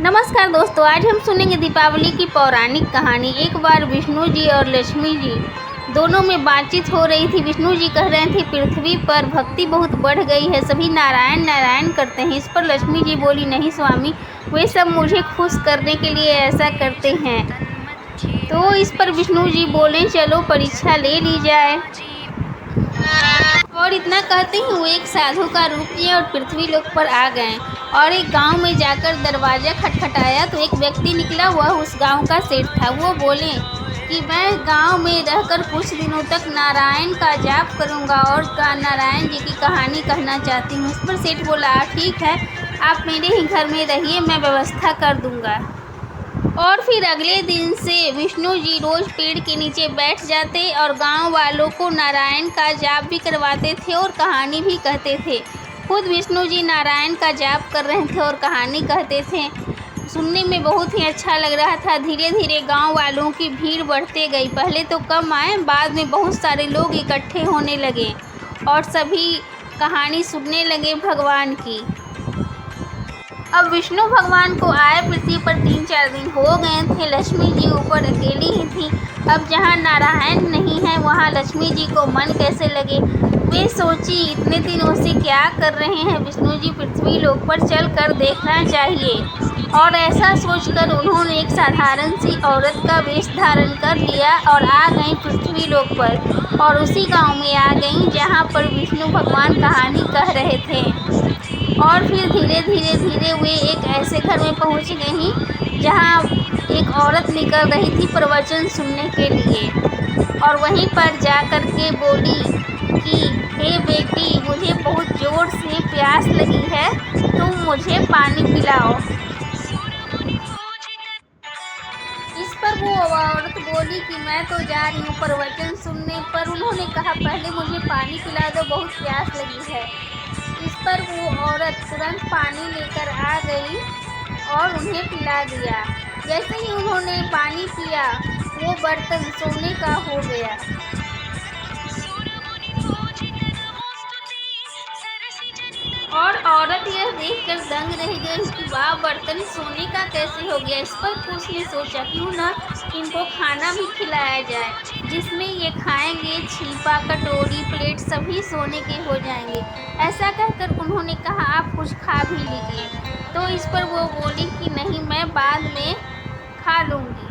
नमस्कार दोस्तों, आज हम सुनेंगे दीपावली की पौराणिक कहानी। एक बार विष्णु जी और लक्ष्मी जी दोनों में बातचीत हो रही थी। विष्णु जी कह रहे थे पृथ्वी पर भक्ति बहुत बढ़ गई है, सभी नारायण नारायण करते हैं। इस पर लक्ष्मी जी बोली, नहीं स्वामी, वे सब मुझे खुश करने के लिए ऐसा करते हैं। तो इस पर विष्णु जी बोले, चलो परीक्षा ले ली जाए। और इतना कहते ही वो एक साधु का रूप लिए और पृथ्वी लोक पर आ गए और एक गांव में जाकर दरवाजा खटखटाया तो एक व्यक्ति निकला। वह उस गांव का सेठ था। वो बोले कि मैं गांव में रहकर कुछ दिनों तक नारायण का जाप करूंगा और नारायण जी की कहानी कहना चाहती हूँ। इस पर सेठ बोला, ठीक है, आप मेरे ही घर में रहिए, मैं व्यवस्था कर दूंगा। और फिर अगले दिन से विष्णु जी रोज पेड़ के नीचे बैठ जाते और गांव वालों को नारायण का जाप भी करवाते थे और कहानी भी कहते थे। खुद विष्णु जी नारायण का जाप कर रहे थे और कहानी कहते थे। सुनने में बहुत ही अच्छा लग रहा था। धीरे धीरे गांव वालों की भीड़ बढ़ते गई। पहले तो कम आए, बाद में बहुत सारे लोग इकट्ठे होने लगे और सभी कहानी सुनने लगे भगवान की। अब विष्णु भगवान को आए पृथ्वी पर 3-4 दिन हो गए थे। लक्ष्मी जी ऊपर अकेली ही थी। अब जहाँ नारायण नहीं है वहाँ लक्ष्मी जी को मन कैसे लगे। वे सोची, इतने दिनों से क्या कर रहे हैं विष्णु जी, पृथ्वी लोक पर चल कर देखना चाहिए। और ऐसा सोचकर उन्होंने एक साधारण सी औरत का वेश धारण कर लिया और आ गई पृथ्वी लोक पर और उसी गांव में आ गई जहाँ पर विष्णु भगवान कहानी कह रहे थे। और फिर धीरे धीरे वे एक ऐसे घर में पहुंच गई जहां एक औरत निकल रही थी प्रवचन सुनने के लिए और वहीं पर जा कर के बोली कि हे बेटी, मुझे बहुत ज़ोर से प्यास लगी है, तुम मुझे पानी पिलाओ। इस पर वो औरत बोली कि मैं तो जा रही हूँ प्रवचन सुनने, पर उन्होंने कहा पहले मुझे पानी पिला दो, बहुत प्यास लगी है। इस पर वो औरत तुरंत पानी लेकर आ गई और उन्हें पिला दिया। जैसे ही उन्होंने पानी पिया वो बर्तन सोने का हो गया। और औरत यह देखकर दंग रह गई कि वाह, बर्तन सोने का कैसे हो गया। इस पर उसने सोचा क्यों ना इनको खाना भी खिलाया जाए जिसमें ये खाएंगे, छीपा, कटोरी, प्लेट सभी सोने के हो जाएंगे। ऐसा कहकर उन्होंने कहा, आप कुछ खा भी लीजिए। तो इस पर वो बोली कि नहीं, मैं बाद में खा लूँगी,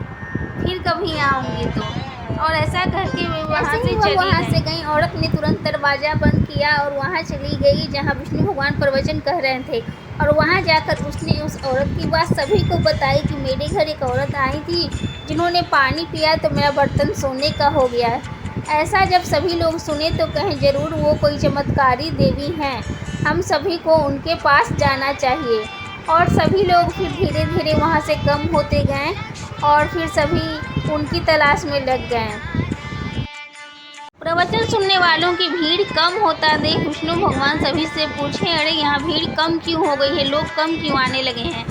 फिर कभी आऊँगी तो। और ऐसा करके वे वहाँ से गई। औरत ने तुरंत दरवाज़ा बंद किया और वहाँ चली गई जहाँ विष्णु भगवान प्रवचन कह रहे थे। और वहाँ जाकर उसने उस औरत की बात सभी को बताई कि मेरे घर एक औरत आई थी जिन्होंने पानी पिया तो मेरा बर्तन सोने का हो गया। ऐसा जब सभी लोग सुने तो कहें, ज़रूर वो कोई चमत्कारी देवी हैं, हम सभी को उनके पास जाना चाहिए। और सभी लोग फिर धीरे धीरे वहाँ से कम होते गए और फिर सभी उनकी तलाश में लग गए। प्रवचन सुनने वालों की भीड़ कम होता देख विष्णु भगवान सभी से पूछे, अरे यहाँ भीड़ कम क्यों हो गई है, लोग कम क्यों आने लगे हैं।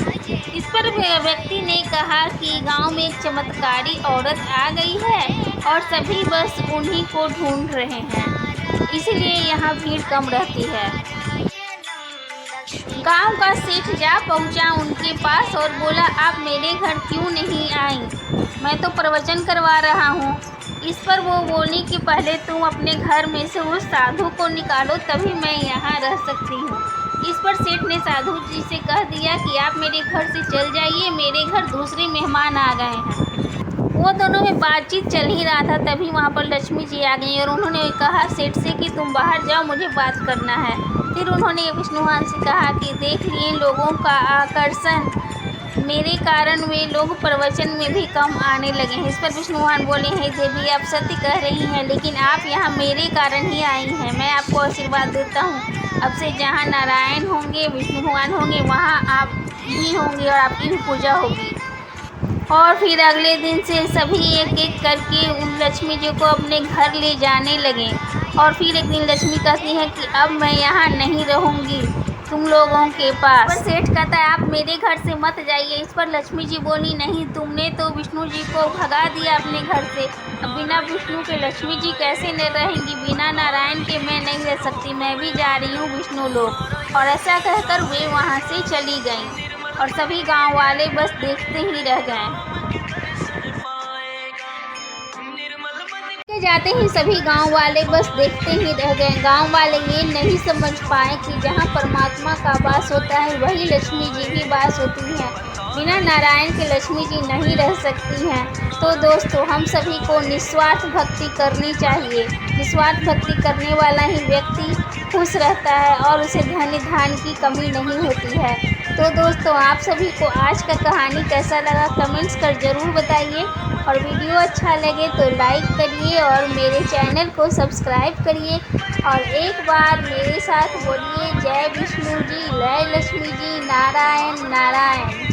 इस पर व्यक्ति ने कहा कि गांव में एक चमत्कारी औरत आ गई है और सभी बस उन्हीं को ढूंढ रहे हैं, इसलिए यहाँ भीड़ कम रहती है। गांव का सेठ जा पहुंचा उनके पास और बोला, आप मेरे घर क्यों नहीं आई, मैं तो प्रवचन करवा रहा हूँ। इस पर वो बोली कि पहले तुम अपने घर में से उस साधु को निकालो, तभी मैं यहाँ रह सकती हूँ। इस पर सेठ ने साधु जी से कह दिया कि आप मेरे घर से चल जाइए, मेरे घर दूसरे मेहमान आ गए हैं। वो दोनों में बातचीत चल ही रहा था, तभी वहाँ पर लक्ष्मी जी आ गई और उन्होंने कहा सेठ से कि तुम बाहर जाओ, मुझे बात करना है। फिर उन्होंने विष्णु भगवान से कहा कि देख लिए लोगों का आकर्षण, मेरे कारण वे लोग प्रवचन में भी कम आने लगे हैं। इस पर विष्णु भगवान बोले, हे देवी, आप सत्य कह रही हैं, लेकिन आप यहाँ मेरे कारण ही आई हैं। मैं आपको आशीर्वाद देता हूँ, अब से जहाँ नारायण होंगे, विष्णु भगवान होंगे, वहाँ आप भी होंगे और आपकी भी पूजा होगी। और फिर अगले दिन से सभी एक एक करके उन लक्ष्मी जी को अपने घर ले जाने लगे। और फिर एक दिन लक्ष्मी कहती है कि अब मैं यहाँ नहीं रहूँगी तुम लोगों के पास। पर सेठ कहता है, आप मेरे घर से मत जाइए। इस पर लक्ष्मी जी बोली, नहीं, तुमने तो विष्णु जी को भगा दिया अपने घर से, अब बिना विष्णु के लक्ष्मी जी कैसे न रहेंगी, बिना नारायण के मैं नहीं रह सकती, मैं भी जा रही हूँ विष्णु लोक। और ऐसा कहकर वे वहाँ से चली गईं। और सभी गांव वाले बस देखते ही रह गए। जाते ही सभी गांव वाले बस देखते ही रह गए। गांव वाले ये नहीं समझ पाए कि जहां परमात्मा का वास होता है वही लक्ष्मी जी भी वास होती हैं। बिना नारायण के लक्ष्मी जी नहीं रह सकती हैं। तो दोस्तों, हम सभी को निस्वार्थ भक्ति करनी चाहिए। निस्वार्थ भक्ति करने वाला ही व्यक्ति खुश रहता है और उसे धन धान्य की कमी नहीं होती है। तो दोस्तों, आप सभी को आज का कहानी कैसा लगा कमेंट्स कर ज़रूर बताइए, और वीडियो अच्छा लगे तो लाइक करिए और मेरे चैनल को सब्सक्राइब करिए। और एक बार मेरे साथ बोलिए, जय विष्णु जी, जय लक्ष्मी जी, नारायण नारायण।